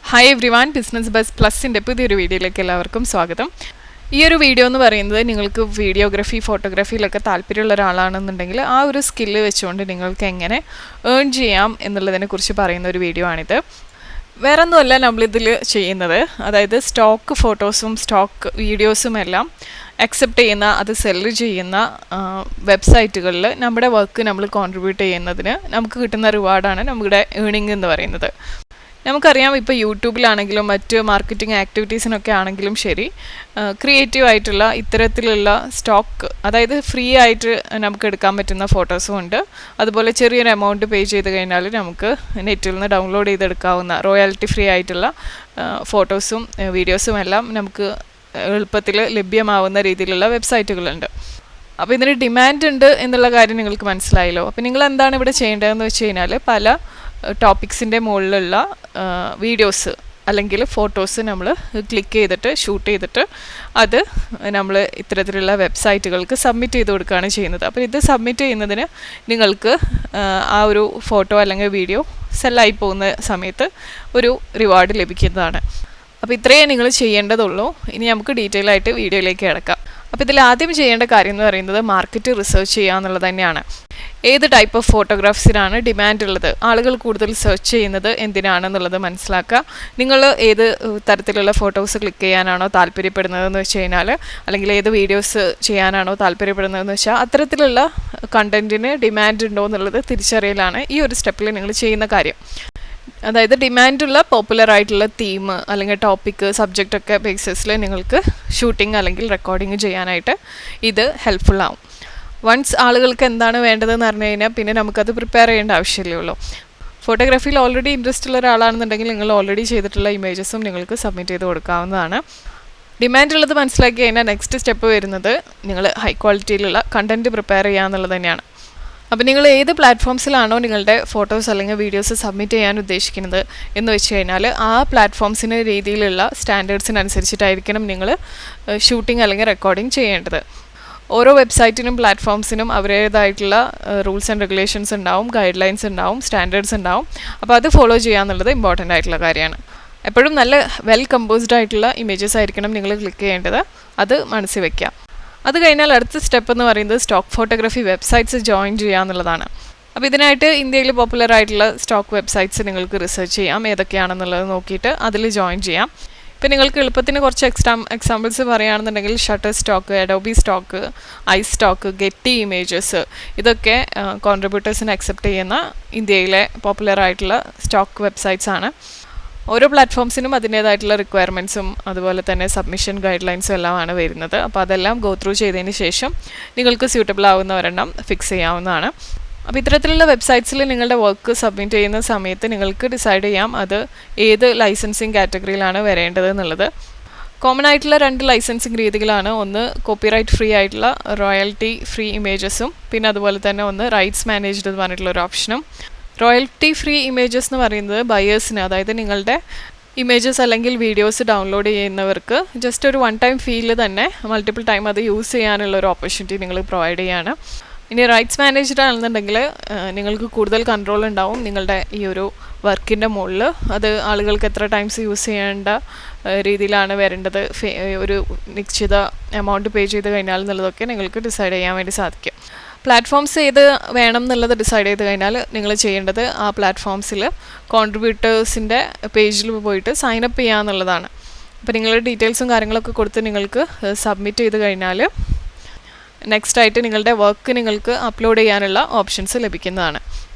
Hi everyone, business bus പ്ലസിൻ്റെ പുതിയൊരു വീഡിയോയിലേക്ക് എല്ലാവർക്കും സ്വാഗതം. ഈ ഒരു വീഡിയോ എന്ന് പറയുന്നത് നിങ്ങൾക്ക് വീഡിയോഗ്രാഫി ഫോട്ടോഗ്രാഫിയിലൊക്കെ താല്പര്യമുള്ള ഒരാളാണെന്നുണ്ടെങ്കിൽ ആ ഒരു സ്കില്ല് വെച്ചുകൊണ്ട് നിങ്ങൾക്ക് എങ്ങനെ ഏൺ ചെയ്യാം എന്നുള്ളതിനെക്കുറിച്ച് പറയുന്ന ഒരു വീഡിയോ ആണിത്. വേറെ ഒന്നുമല്ല നമ്മളിതിൽ ചെയ്യുന്നത്, അതായത് സ്റ്റോക്ക് ഫോട്ടോസും സ്റ്റോക്ക് വീഡിയോസും എല്ലാം അക്സെപ്റ്റ് ചെയ്യുന്ന, അത് സെല്ല് ചെയ്യുന്ന വെബ്സൈറ്റുകളിൽ നമ്മുടെ വർക്ക് നമ്മൾ കോൺട്രിബ്യൂട്ട് ചെയ്യുന്നതിന് നമുക്ക് കിട്ടുന്ന റിവാർഡാണ് നമ്മുടെ ഏണിംഗ് എന്ന് പറയുന്നത്. നമുക്കറിയാം, ഇപ്പോൾ യൂട്യൂബിലാണെങ്കിലും മറ്റ് മാർക്കറ്റിംഗ് ആക്ടിവിറ്റീസിനൊക്കെ ആണെങ്കിലും ശരി, ക്രിയേറ്റീവായിട്ടുള്ള ഇത്തരത്തിലുള്ള സ്റ്റോക്ക്, അതായത് ഫ്രീ ആയിട്ട് നമുക്ക് എടുക്കാൻ പറ്റുന്ന ഫോട്ടോസും ഉണ്ട്. അതുപോലെ ചെറിയൊരു എമൗണ്ട് പേ ചെയ്ത് കഴിഞ്ഞാൽ നമുക്ക് നെറ്റിൽ നിന്ന് ഡൗൺലോഡ് ചെയ്തെടുക്കാവുന്ന റോയാലിറ്റി ഫ്രീ ആയിട്ടുള്ള ഫോട്ടോസും വീഡിയോസും എല്ലാം നമുക്ക് എളുപ്പത്തിൽ ലഭ്യമാവുന്ന രീതിയിലുള്ള വെബ്സൈറ്റുകളുണ്ട്. അപ്പോൾ ഇതിന് ഡിമാൻഡ് ഉണ്ട് എന്നുള്ള കാര്യം നിങ്ങൾക്ക് മനസ്സിലായല്ലോ. അപ്പോൾ നിങ്ങൾ എന്താണ് ഇവിടെ ചെയ്യേണ്ടതെന്ന് വെച്ച് കഴിഞ്ഞാൽ, പല ടോപ്പിക്സിൻ്റെ മുകളിലുള്ള വീഡിയോസ് അല്ലെങ്കിൽ ഫോട്ടോസ് നമ്മൾ ക്ലിക്ക് ചെയ്തിട്ട് ഷൂട്ട് ചെയ്തിട്ട് അത് നമ്മൾ ഇത്തരത്തിലുള്ള വെബ്സൈറ്റുകൾക്ക് സബ്മിറ്റ് ചെയ്ത് കൊടുക്കുകയാണ് ചെയ്യുന്നത്. അപ്പോൾ ഇത് സബ്മിറ്റ് ചെയ്യുന്നതിന് നിങ്ങൾക്ക് ആ ഒരു ഫോട്ടോ അല്ലെങ്കിൽ വീഡിയോ സെല്ലായി പോകുന്ന സമയത്ത് ഒരു റിവാർഡ് ലഭിക്കുന്നതാണ്. അപ്പോൾ ഇത്രയേ നിങ്ങൾ ചെയ്യേണ്ടതുള്ളൂ. ഇനി നമുക്ക് ഡീറ്റെയിൽ ആയിട്ട് വീഡിയോയിലേക്ക് കിടക്കാം. അപ്പോൾ ഇതിൽ ആദ്യം ചെയ്യേണ്ട കാര്യം എന്ന് പറയുന്നത് മാർക്കറ്റ് റിസർച്ച് ചെയ്യുക എന്നുള്ളത് തന്നെയാണ്. ഏത് ടൈപ്പ് ഓഫ് ഫോട്ടോഗ്രാഫ്സിനാണ് ഡിമാൻഡ് ഉള്ളത്, ആളുകൾ കൂടുതൽ സെർച്ച് ചെയ്യുന്നത് എന്തിനാണെന്നുള്ളത് മനസ്സിലാക്കുക. നിങ്ങൾ ഏത് തരത്തിലുള്ള ഫോട്ടോസ് ക്ലിക്ക് ചെയ്യാനാണോ താല്പര്യപ്പെടുന്നതെന്ന് വെച്ച് കഴിഞ്ഞാൽ, അല്ലെങ്കിൽ ഏത് വീഡിയോസ് ചെയ്യാനാണോ താല്പര്യപ്പെടുന്നതെന്ന് വെച്ചാൽ, അത്തരത്തിലുള്ള കണ്ടൻറ്റിന് ഡിമാൻഡ് ഉണ്ടോ എന്നുള്ളത് തിരിച്ചറിയലാണ് ഈ ഒരു സ്റ്റെപ്പിൽ നിങ്ങൾ ചെയ്യുന്ന കാര്യം. അതായത് ഡിമാൻഡുള്ള പോപ്പുലർ ആയിട്ടുള്ള തീം അല്ലെങ്കിൽ ടോപ്പിക്ക് സബ്ജക്റ്റൊക്കെ ബേസിസിൽ നിങ്ങൾക്ക് ഷൂട്ടിംഗ് അല്ലെങ്കിൽ റെക്കോർഡിങ് ചെയ്യാനായിട്ട് ഇത് ഹെൽപ്ഫുൾ ആവും. വൺസ് ആളുകൾക്ക് എന്താണ് വേണ്ടതെന്ന് പറഞ്ഞു കഴിഞ്ഞാൽ പിന്നെ നമുക്കത് പ്രിപ്പയർ ചെയ്യേണ്ട ആവശ്യമില്ലേ ഉള്ളൂ. ഫോട്ടോഗ്രാഫിയിൽ ഓൾറെഡി ഇൻട്രസ്റ്റ് ഉള്ള ഒരാളാണെന്നുണ്ടെങ്കിൽ നിങ്ങൾ ഓൾറെഡി ചെയ്തിട്ടുള്ള ഇമേജസും നിങ്ങൾക്ക് സബ്മിറ്റ് ചെയ്ത് കൊടുക്കാവുന്നതാണ്. ഡിമാൻഡ് ഉള്ളത് മനസ്സിലാക്കി കഴിഞ്ഞാൽ നെക്സ്റ്റ് സ്റ്റെപ്പ് വരുന്നത് നിങ്ങൾ ഹൈ ക്വാളിറ്റിയിലുള്ള കണ്ടൻറ്റ് പ്രിപ്പയർ ചെയ്യുക എന്നുള്ളത് തന്നെയാണ്. അപ്പോൾ നിങ്ങൾ ഏത് പ്ലാറ്റ്ഫോംസിലാണോ നിങ്ങളുടെ ഫോട്ടോസ് അല്ലെങ്കിൽ വീഡിയോസ് സബ്മിറ്റ് ചെയ്യാൻ ഉദ്ദേശിക്കുന്നത് എന്ന് വെച്ച് കഴിഞ്ഞാൽ, ആ പ്ലാറ്റ്ഫോംസിന് രീതിയിലുള്ള സ്റ്റാൻഡേർഡ്സിനനുസരിച്ചിട്ടായിരിക്കണം നിങ്ങൾ ഷൂട്ടിംഗ് അല്ലെങ്കിൽ റെക്കോർഡിംഗ് ചെയ്യേണ്ടത്. ഓരോ വെബ്സൈറ്റിനും പ്ലാറ്റ്ഫോംസിനും അവരുടേതായിട്ടുള്ള റൂൾസ് ആൻഡ് റെഗുലേഷൻസ് ഉണ്ടാവും, ഗൈഡ് ലൈൻസ് ഉണ്ടാവും, സ്റ്റാൻഡേർഡ്സ് ഉണ്ടാവും. അപ്പോൾ അത് ഫോളോ ചെയ്യുക എന്നുള്ളത് ഇമ്പോർട്ടൻ്റ് ആയിട്ടുള്ള കാര്യമാണ്. എപ്പോഴും നല്ല വെൽ കമ്പോസ്ഡ് ആയിട്ടുള്ള ഇമേജസ് ആയിരിക്കണം നിങ്ങൾ ക്ലിക്ക് ചെയ്യേണ്ടത്, അത് മനസ്സിൽ വയ്ക്കുക. അത് കഴിഞ്ഞാൽ അടുത്ത സ്റ്റെപ്പ് എന്ന് പറയുന്നത് സ്റ്റോക്ക് ഫോട്ടോഗ്രാഫി വെബ്സൈറ്റ്സ് ജോയിൻ ചെയ്യുക എന്നുള്ളതാണ്. അപ്പോൾ ഇതിനായിട്ട് ഇന്ത്യയിൽ പോപ്പുലർ ആയിട്ടുള്ള സ്റ്റോക്ക് വെബ്സൈറ്റ്സ് നിങ്ങൾക്ക് റിസർച്ച് ചെയ്യാം, ഏതൊക്കെയാണെന്നുള്ളത് നോക്കിയിട്ട് അതിൽ ജോയിൻ ചെയ്യാം. ഇപ്പോൾ നിങ്ങൾക്ക് എളുപ്പത്തിന് കുറച്ച് എക്സാമ്പിൾസ് പറയുകയാണെന്നുണ്ടെങ്കിൽ shutter stock, Adobe stock, I stock, Getty images, ഇതൊക്കെ കോൺട്രിബ്യൂട്ടേഴ്സിനെ അക്സെപ്റ്റ് ചെയ്യുന്ന ഇന്ത്യയിലെ പോപ്പുലർ ആയിട്ടുള്ള സ്റ്റോക്ക് വെബ്സൈറ്റ്സ് ആണ്. ഓരോ പ്ലാറ്റ്ഫോംസിനും അതിൻ്റേതായിട്ടുള്ള റിക്വയർമെൻറ്റ്സും അതുപോലെ തന്നെ സബ്മിഷൻ ഗൈഡ് ലൈൻസും എല്ലാമാണ് വരുന്നത്. അപ്പോൾ അതെല്ലാം ഗോ ത്രൂ ചെയ്തതിന് ശേഷം നിങ്ങൾക്ക് സ്യൂട്ടബിൾ ആവുന്ന ഒരെണ്ണം ഫിക്സ് ചെയ്യാവുന്നതാണ്. അപ്പോൾ ഇത്തരത്തിലുള്ള വെബ്സൈറ്റ്സിൽ നിങ്ങളുടെ വർക്ക് സബ്മിറ്റ് ചെയ്യുന്ന സമയത്ത് നിങ്ങൾക്ക് ഡിസൈഡ് ചെയ്യാം അത് ഏത് ലൈസൻസിങ് കാറ്റഗറിയിലാണ് വരേണ്ടത് എന്നുള്ളത്. കോമൺ ആയിട്ടുള്ള 2 ലൈസൻസിങ് രീതികളാണ്. ഒന്ന് കോപ്പിറൈറ്റ് ഫ്രീ ആയിട്ടുള്ള റോയൽറ്റി ഫ്രീ ഇമേജസും, പിന്നെ അതുപോലെ തന്നെ ഒന്ന് റൈറ്റ്സ് മാനേജ്ഡ് എന്ന് പറഞ്ഞിട്ടുള്ള ഒരു ഓപ്ഷനും. റോയൽറ്റി ഫ്രീ ഇമേജസ് എന്ന് പറയുന്നത് ബയേഴ്സിന്, അതായത് നിങ്ങളുടെ ഇമേജസ് അല്ലെങ്കിൽ വീഡിയോസ് ഡൗൺലോഡ് ചെയ്യുന്നവർക്ക് ജസ്റ്റ് ഒരു 1 ടൈം ഫീൽ തന്നെ മൾട്ടിപ്പിൾ ടൈം അത് യൂസ് ചെയ്യാനുള്ള ഒരു ഓപ്പർച്യൂണിറ്റി നിങ്ങൾ പ്രൊവൈഡ് ചെയ്യുകയാണ്. ഇനി റൈറ്റ്സ് മാനേജ്ഡ് ആണെന്നുണ്ടെങ്കിൽ നിങ്ങൾക്ക് കൂടുതൽ കൺട്രോൾ ഉണ്ടാവും നിങ്ങളുടെ ഈ ഒരു വർക്കിൻ്റെ മുകളിൽ. അത് ആളുകൾക്ക് എത്ര ടൈംസ് യൂസ് ചെയ്യേണ്ട രീതിയിലാണ് വരേണ്ടത്, ഒരു നിശ്ചിത എമൗണ്ട് പേ ചെയ്ത് കഴിഞ്ഞാൽ എന്നുള്ളതൊക്കെ നിങ്ങൾക്ക് ഡിസൈഡ് ചെയ്യാൻ വേണ്ടി സാധിക്കും. പ്ലാറ്റ്ഫോംസ് ഏത് വേണം എന്നുള്ളത് ഡിസൈഡ് ചെയ്ത് കഴിഞ്ഞാൽ നിങ്ങൾ ചെയ്യേണ്ടത് ആ പ്ലാറ്റ്ഫോംസിൽ കോൺട്രിബ്യൂട്ടേഴ്സിൻ്റെ പേജിൽ പോയിട്ട് സൈനപ്പ് ചെയ്യുക എന്നുള്ളതാണ്. അപ്പോൾ നിങ്ങളുടെ ഡീറ്റെയിൽസും കാര്യങ്ങളൊക്കെ കൊടുത്ത് നിങ്ങൾക്ക് സബ്മിറ്റ് ചെയ്ത് കഴിഞ്ഞാൽ നെക്സ്റ്റ് ആയിട്ട് നിങ്ങളുടെ വർക്ക് നിങ്ങൾക്ക് അപ്ലോഡ് ചെയ്യാനുള്ള ഓപ്ഷൻസ് ലഭിക്കുന്നതാണ്.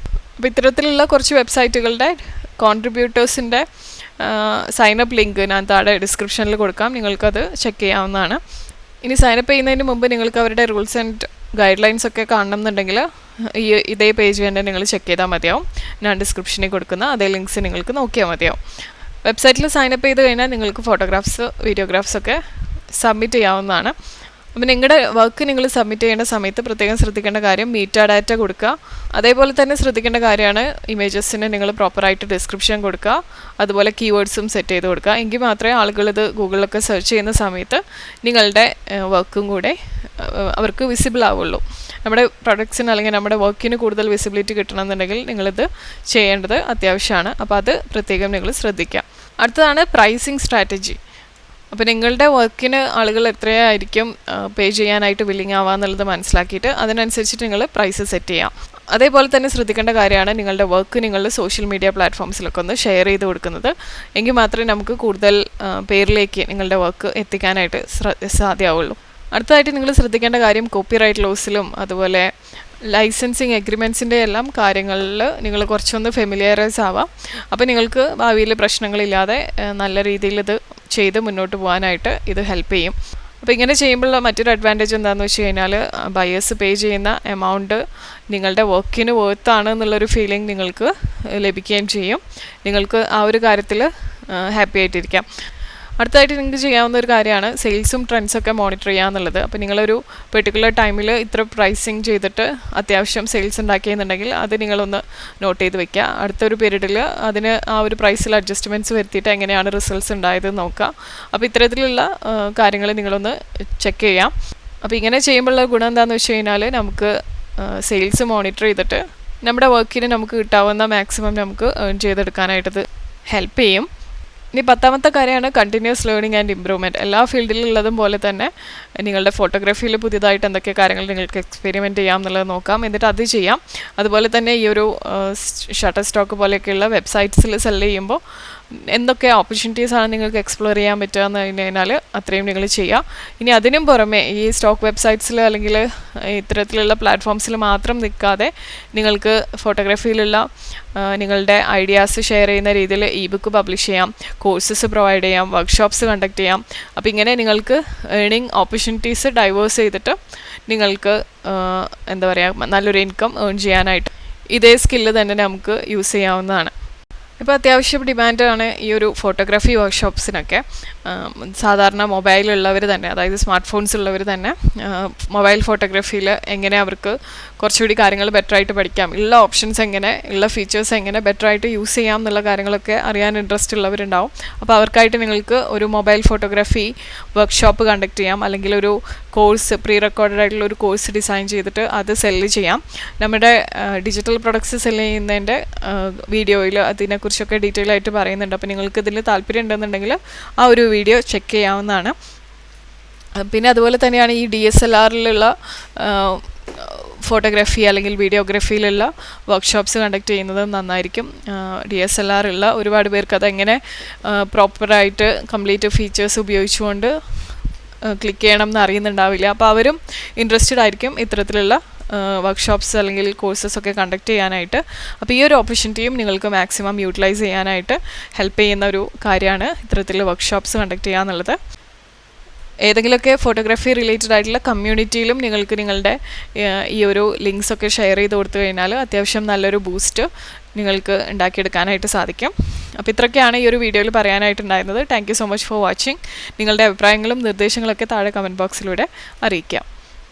അപ്പോൾ ഇത്തരത്തിലുള്ള കുറച്ച് വെബ്സൈറ്റുകളുടെ കോൺട്രിബ്യൂട്ടേഴ്സിൻ്റെ സൈനപ്പ് ലിങ്ക് ഞാൻ താഴെ ഡിസ്ക്രിപ്ഷനിൽ കൊടുക്കാം, നിങ്ങൾക്കത് ചെക്ക് ചെയ്യാവുന്നതാണ്. ഇനി സൈനപ്പ് ചെയ്യുന്നതിന് മുമ്പ് നിങ്ങൾക്ക് അവരുടെ റൂൾസ് ആൻഡ് ഗൈഡ് ലൈൻസ് ഒക്കെ കാണണം എന്നുണ്ടെങ്കിൽ ഇതേ പേജ് തന്നെ നിങ്ങൾ ചെക്ക് ചെയ്താൽ മതിയാവും. ഞാൻ ഡിസ്ക്രിപ്ഷനിൽ കൊടുക്കുന്ന അതേ ലിങ്ക്സ് നിങ്ങൾക്ക് നോക്കിയാൽ മതിയാവും. വെബ്സൈറ്റിൽ സൈനപ്പ് ചെയ്ത് കഴിഞ്ഞാൽ നിങ്ങൾക്ക് ഫോട്ടോഗ്രാഫ്സ് വീഡിയോഗ്രാഫ്സ് ഒക്കെ സബ്മിറ്റ് ചെയ്യാവുന്നതാണ്. അപ്പം നിങ്ങളുടെ വർക്ക് നിങ്ങൾ സബ്മിറ്റ് ചെയ്യേണ്ട സമയത്ത് പ്രത്യേകം ശ്രദ്ധിക്കേണ്ട കാര്യം മീറ്റാ ഡാറ്റ കൊടുക്കുക. അതേപോലെ തന്നെ ശ്രദ്ധിക്കേണ്ട കാര്യമാണ് ഇമേജസിന് നിങ്ങൾ പ്രോപ്പറായിട്ട് ഡിസ്ക്രിപ്ഷൻ കൊടുക്കുക, അതുപോലെ കീവേഡ്സും സെറ്റ് ചെയ്ത് കൊടുക്കുക. എങ്കിൽ മാത്രമേ ആളുകൾ ഇത് ഗൂഗിളിലൊക്കെ സെർച്ച് ചെയ്യുന്ന സമയത്ത് നിങ്ങളുടെ വർക്കും കൂടെ അവർക്ക് വിസിബിൾ ആവുള്ളൂ. നമ്മുടെ പ്രൊഡക്ട്സിന് അല്ലെങ്കിൽ നമ്മുടെ വർക്കിന് കൂടുതൽ വിസിബിലിറ്റി കിട്ടണമെന്നുണ്ടെങ്കിൽ നിങ്ങളിത് ചെയ്യേണ്ടത് അത്യാവശ്യമാണ്. അപ്പോൾ അത് പ്രത്യേകം നിങ്ങൾ ശ്രദ്ധിക്കുക. അടുത്തതാണ് പ്രൈസിങ് സ്ട്രാറ്റജി. അപ്പോൾ നിങ്ങളുടെ വർക്കിന് ആളുകൾ എത്രയായിരിക്കും പേ ചെയ്യാനായിട്ട് വില്ലിങ് ആവുക എന്നുള്ളത് മനസ്സിലാക്കിയിട്ട് അതിനനുസരിച്ചിട്ട് നിങ്ങൾ പ്രൈസ് സെറ്റ് ചെയ്യാം. അതേപോലെ തന്നെ ശ്രദ്ധിക്കേണ്ട കാര്യമാണ് നിങ്ങളുടെ വർക്ക് നിങ്ങൾ സോഷ്യൽ മീഡിയ പ്ലാറ്റ്ഫോംസിലൊക്കെ ഒന്ന് ഷെയർ ചെയ്ത് കൊടുക്കുന്നത്. എങ്കിൽ മാത്രമേ നമുക്ക് കൂടുതൽ പേരിലേക്ക് നിങ്ങളുടെ വർക്ക് എത്തിക്കാനായിട്ട് സാധ്യമാവുള്ളൂ. അടുത്തതായിട്ട് നിങ്ങൾ ശ്രദ്ധിക്കേണ്ട കാര്യം കോപ്പിറൈറ്റ് ലോസിലും അതുപോലെ ലൈസൻസിങ് എഗ്രിമെൻറ്റ്സിൻ്റെ എല്ലാം കാര്യങ്ങളിൽ നിങ്ങൾ കുറച്ചൊന്ന് ഫെമിലിയറൈസ് ആവാം. അപ്പോൾ നിങ്ങൾക്ക് ഭാവിയിൽ പ്രശ്നങ്ങളില്ലാതെ നല്ല രീതിയിൽ ഇത് ചെയ്ത് മുന്നോട്ട് പോകാനായിട്ട് ഇത് ഹെൽപ്പ് ചെയ്യും. അപ്പോൾ ഇങ്ങനെ ചെയ്യുമ്പോഴുള്ള മറ്റൊരു അഡ്വാൻറ്റേജ് എന്താണെന്ന് വെച്ച് കഴിഞ്ഞാൽ ബയേഴ്സ് പേ ചെയ്യുന്ന എമൗണ്ട് നിങ്ങളുടെ വർക്കിന് വേർത്താണ് എന്നുള്ളൊരു ഫീലിംഗ് നിങ്ങൾക്ക് ലഭിക്കുകയും ചെയ്യും. നിങ്ങൾക്ക് ആ ഒരു കാര്യത്തിൽ ഹാപ്പി ആയിട്ടിരിക്കാം. അടുത്തതായിട്ട് നിങ്ങൾക്ക് ചെയ്യാവുന്ന ഒരു കാര്യമാണ് സെയിൽസും ട്രെൻഡ്സൊക്കെ മോണിറ്റർ ചെയ്യുക എന്നുള്ളത്. അപ്പോൾ നിങ്ങളൊരു പെർട്ടിക്കുലർ ടൈമിൽ ഇത്ര പ്രൈസിങ് ചെയ്തിട്ട് അത്യാവശ്യം സെയിൽസ് ഉണ്ടാക്കിയെന്നുണ്ടെങ്കിൽ അത് നിങ്ങളൊന്ന് നോട്ട് ചെയ്ത് വെക്കുക. അടുത്തൊരു പീരീഡിൽ അതിന് ആ ഒരു പ്രൈസിൽ അഡ്ജസ്റ്റ്മെൻറ്റ്സ് വരുത്തിയിട്ട് എങ്ങനെയാണ് റിസൾട്ട്സ് ഉണ്ടായത് നോക്കുക. അപ്പോൾ ഇത്തരത്തിലുള്ള കാര്യങ്ങൾ നിങ്ങളൊന്ന് ചെക്ക് ചെയ്യാം. അപ്പോൾ ഇങ്ങനെ ചെയ്യുമ്പോഴുള്ള ഗുണം എന്താണെന്ന് വെച്ച് കഴിഞ്ഞാൽ നമുക്ക് സെയിൽസ് മോണിറ്റർ ചെയ്തിട്ട് നമ്മുടെ വർക്കിന് നമുക്ക് കിട്ടാവുന്ന മാക്സിമം നമുക്ക് ഏൺ ചെയ്തെടുക്കാനായിട്ടത് ഹെൽപ്പ് ചെയ്യും. ഇനി 10ാമത്തെ കാര്യമാണ് കണ്ടിന്യൂസ് ലേണിംഗ് ആൻഡ് ഇമ്പ്രൂവ്മെൻറ്റ്. എല്ലാ ഫീൽഡിലുള്ളതും പോലെ തന്നെ നിങ്ങളുടെ ഫോട്ടോഗ്രാഫിയിൽ പുതിയതായിട്ട് എന്തൊക്കെ കാര്യങ്ങൾ നിങ്ങൾക്ക് എക്സ്പെരിമെൻറ്റ് ചെയ്യാം എന്നുള്ളത് നോക്കാം, എന്നിട്ട് അത് ചെയ്യാം. അതുപോലെ തന്നെ ഈ ഒരു ഷട്ടർ സ്റ്റോക്ക് പോലെയൊക്കെയുള്ള വെബ്സൈറ്റ്സിൽ സെല് ചെയ്യുമ്പോൾ എന്തൊക്കെ ഓപ്പർച്യൂണിറ്റീസാണ് നിങ്ങൾക്ക് എക്സ്പ്ലോർ ചെയ്യാൻ പറ്റുക എന്ന് പറഞ്ഞു കഴിഞ്ഞാൽ അത്രയും നിങ്ങൾ ചെയ്യുക. ഇനി അതിനും പുറമെ ഈ സ്റ്റോക്ക് വെബ്സൈറ്റ്സിൽ അല്ലെങ്കിൽ ഇത്തരത്തിലുള്ള പ്ലാറ്റ്ഫോംസിൽ മാത്രം നിൽക്കാതെ നിങ്ങൾക്ക് ഫോട്ടോഗ്രാഫിയിലുള്ള നിങ്ങളുടെ ഐഡിയാസ് ഷെയർ ചെയ്യുന്ന രീതിയിൽ ഇ ബുക്ക് പബ്ലിഷ് ചെയ്യാം, കോഴ്സസ് പ്രൊവൈഡ് ചെയ്യാം, വർക്ക്ഷോപ്സ് കണ്ടക്ട് ചെയ്യാം. അപ്പോൾ ഇങ്ങനെ നിങ്ങൾക്ക് ഏണിംഗ് ഓപ്പർച്യൂണിറ്റീസ് ഡൈവേഴ്സ് ചെയ്തിട്ട് നിങ്ങൾക്ക് എന്താ പറയുക നല്ലൊരു ഇൻകം ഏൺ ചെയ്യാനായിട്ട് ഇതേ സ്കില്ല് തന്നെ നമുക്ക് യൂസ് ചെയ്യാവുന്നതാണ്. ഇപ്പോൾ അത്യാവശ്യം ഡിമാൻഡാണ് ഈ ഒരു ഫോട്ടോഗ്രാഫി വർക്ക്ഷോപ്സിനൊക്കെ. സാധാരണ മൊബൈലുള്ളവർ തന്നെ, അതായത് സ്മാർട്ട് ഫോൺസ് ഉള്ളവർ തന്നെ മൊബൈൽ ഫോട്ടോഗ്രാഫിയിൽ എങ്ങനെ അവർക്ക് കുറച്ചുകൂടി കാര്യങ്ങൾ ബെറ്ററായിട്ട് പഠിക്കാം, ഉള്ള ഓപ്ഷൻസ് എങ്ങനെ, ഉള്ള ഫീച്ചേഴ്സ് എങ്ങനെ ബെറ്ററായിട്ട് യൂസ് ചെയ്യാം എന്നുള്ള കാര്യങ്ങളൊക്കെ അറിയാൻ ഇൻട്രസ്റ്റ് ഉള്ളവരുണ്ടാവും. അപ്പോൾ അവർക്കായിട്ട് നിങ്ങൾക്ക് ഒരു മൊബൈൽ ഫോട്ടോഗ്രാഫി വർക്ക്ഷോപ്പ് കണ്ടക്ട് ചെയ്യാം, അല്ലെങ്കിൽ ഒരു കോഴ്സ് പ്രീ റെക്കോർഡഡ് ആയിട്ടുള്ള ഒരു കോഴ്സ് ഡിസൈൻ ചെയ്തിട്ട് അത് സെല്ല് ചെയ്യാം. നമ്മുടെ ഡിജിറ്റൽ പ്രൊഡക്ട്സ് സെല്ല് ചെയ്യുന്നതിൻ്റെ വീഡിയോയിൽ അതിനെക്കുറിച്ചൊക്കെ ഡീറ്റെയിൽ ആയിട്ട് പറയുന്നുണ്ട്. അപ്പോൾ നിങ്ങൾക്ക് ഇതിൽ താല്പര്യം ഉണ്ടെന്നുണ്ടെങ്കിൽ ആ ഒരു വീഡിയോ ചെക്ക് ചെയ്യാവുന്നതാണ്. പിന്നെ അതുപോലെ തന്നെയാണ് ഈ DSLRലുള്ള ഫോട്ടോഗ്രാഫി അല്ലെങ്കിൽ വീഡിയോഗ്രാഫിയിലുള്ള വർക്ക്ഷോപ്സ് കണ്ടക്ട് ചെയ്യുന്നത് നന്നായിരിക്കും. DSLR ഉള്ള ഒരുപാട് പേർക്ക് അതെങ്ങനെ പ്രോപ്പറായിട്ട് കംപ്ലീറ്റ് ഫീച്ചേഴ്സ് ഉപയോഗിച്ചുകൊണ്ട് ക്ലിക്ക് ചെയ്യണം എന്ന് അറിയുന്നുണ്ടാവില്ല. അപ്പോൾ അവരും ഇൻട്രസ്റ്റഡ് ആയിരിക്കും ഇത്തരത്തിലുള്ള വർക്ക്ഷോപ്സ് അല്ലെങ്കിൽ കോഴ്സസ് ഒക്കെ കണ്ടക്ട് ചെയ്യാനായിട്ട്. അപ്പോൾ ഈ ഒരു ഓപ്പർച്യൂണിറ്റിയും നിങ്ങൾക്ക് മാക്സിമം യൂട്ടിലൈസ് ചെയ്യാനായിട്ട് ഹെൽപ്പ് ചെയ്യുന്ന ഒരു കാര്യമാണ് ഇത്തരത്തിലുള്ള വർക്ക്ഷോപ്സ് കണ്ടക്ട് ചെയ്യുക എന്നുള്ളത്. ഏതെങ്കിലുമൊക്കെ ഫോട്ടോഗ്രാഫി റിലേറ്റഡ് ആയിട്ടുള്ള കമ്മ്യൂണിറ്റിയിലും നിങ്ങൾക്ക് നിങ്ങളുടെ ഈ ഒരു ലിങ്ക്സൊക്കെ ഷെയർ ചെയ്ത് കൊടുത്തു കഴിഞ്ഞാൽ അത്യാവശ്യം നല്ലൊരു ബൂസ്റ്റ് നിങ്ങൾക്ക് ഉണ്ടാക്കിയെടുക്കാനായിട്ട് സാധിക്കും. അപ്പോൾ ഇത്രയൊക്കെയാണ് ഈ ഒരു വീഡിയോയിൽ പറയാനായിട്ടുണ്ടായിരുന്നത്. Thank you so much for watching. നിങ്ങളുടെ അഭിപ്രായങ്ങളും നിർദ്ദേശങ്ങളൊക്കെ താഴെ കമൻറ്റ് ബോക്സിലൂടെ അറിയിക്കാം.